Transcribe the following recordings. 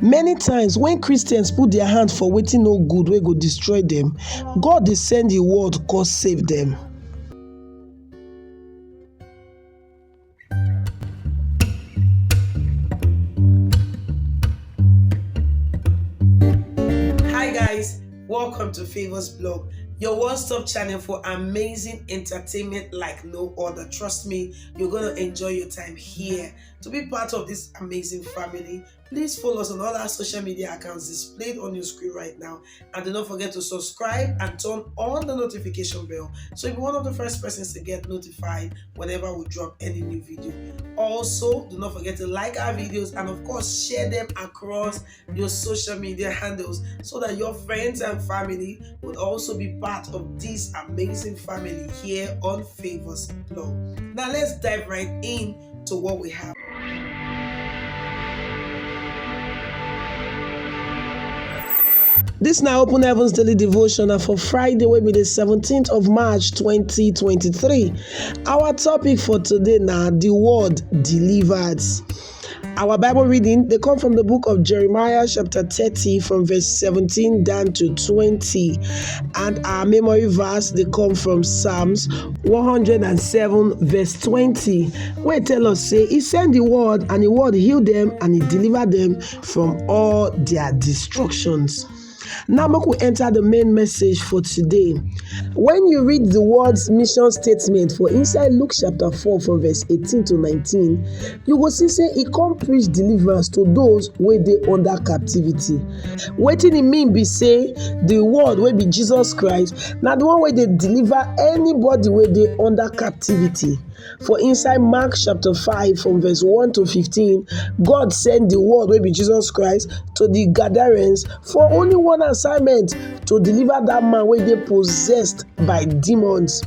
Many times when Christians put their hand for wetin no good wey go destroy them, God dey send the word come save them. Hi guys, welcome to Favors Blog, your one-stop channel for amazing entertainment like no other. Trust me, you're going to enjoy your time here. To be part of this amazing family, please follow us on all our social media accounts displayed on your screen right now. And do not forget to subscribe and turn on the notification bell so you'll be one of the first persons to get notified whenever we drop any new video. Also, do not forget to like our videos and of course share them across your social media handles so that your friends and family will also be part of this amazing family here on Favors Blog. Now let's dive right in to what we have. This now Open Heavens Daily Devotional for Friday will be the 17th of March 2023. Our topic for today now, the word delivered. Our Bible reading, they come from the book of Jeremiah chapter 30 from verse 17 down to 20. And our memory verse, they come from Psalms 107 verse 20, where it tells us, say, he sent the word and the word healed them and he delivered them from all their destructions. Now, we enter the main message for today. When you read the word's mission statement for inside Luke chapter 4 from verse 18 to 19, you will see say he come preach deliverance to those where they under captivity. Wetin e mean be say the word wey be Jesus Christ, now the one where they deliver anybody where they under captivity. For inside Mark chapter 5 from verse 1 to 15, God sent the word wey be Jesus Christ to the Gadarenes for only one assignment, to deliver that man where they possessed by demons.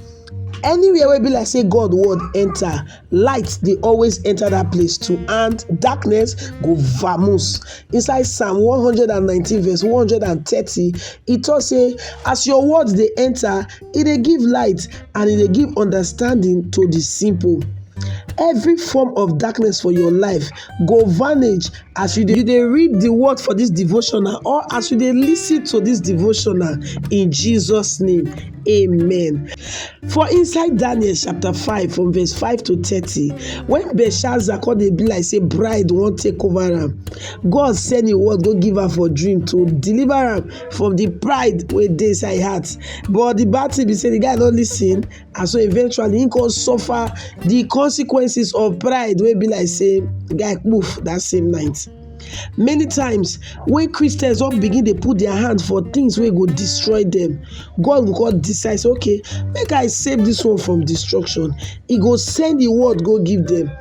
Anywhere where be like say God word enter, light they always enter that place too, and darkness go vamoose. Inside Psalm 119 verse 130, it talks say, as your words they enter, it they give light and it they give understanding to the simple. Every form of darkness for your life go vanish as you dey read the word for this devotional, or as you dey listen to this devotional, in Jesus' name. Amen. For inside Daniel chapter 5 from verse 5 to 30, when Belshazzar called the be like say bride won't take over am, God send a word go give her for dream to deliver am from the pride wey dey inside heart. But the bad thing be say the guy don't listen, and so eventually he can suffer the consequences of pride wey be like say the guy poof that same night. Many times when Christians don't begin to put their hand for things wey go destroy them, God will God decide, okay, make I save this one from destruction. He go send the word go give them.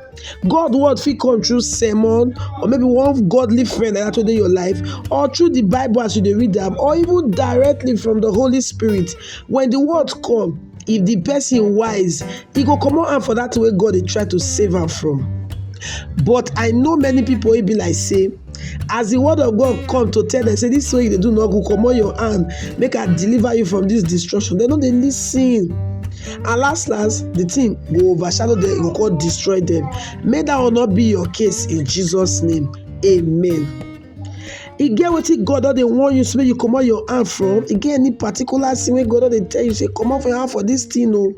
God word fit come through sermon, or maybe one godly friend that today your life, or through the Bible as you dey read them, or even directly from the Holy Spirit. When the word come, if the person wise, he go come on for that way God they try to save am from. But I know many people will be like say, as the word of God come to tell them, say this way they do not go, come on your hand, make I deliver you from this destruction. They know they listen. And last, the thing go overshadow them, it will call destroy them. May that will not be your case in Jesus' name. Amen. E get wetin God don dey warn you so make you comot your hand from. E get any particular sin wey God don dey tell you say comot for your hand for this thing o.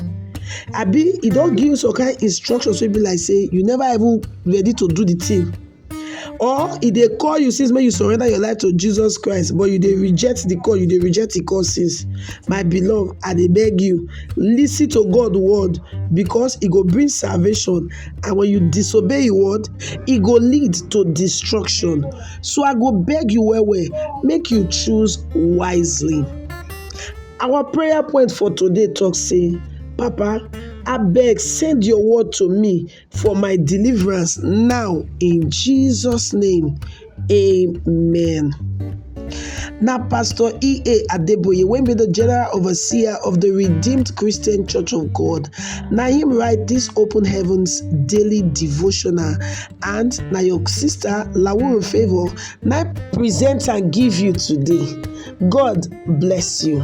Abi e don give you some kind instructions wey be like say you never even ready to do the thing, or e dey call you since make you surrender your life to Jesus Christ, but you dey reject the call, you dey reject the call since. My beloved, I dey beg you, listen to God's word, because e go bring salvation, and when you disobey His word, e go lead to destruction. So I go beg you well, make you choose wisely. Our prayer point for today talks say, Papa, I beg, send your word to me for my deliverance now in Jesus' name. Amen. Now, Pastor E.A. Adeboye, when be the general overseer of the Redeemed Christian Church of God, now him write this Open Heavens Daily Devotional, and now your sister Lawuru Favor now present and give you today. God bless you.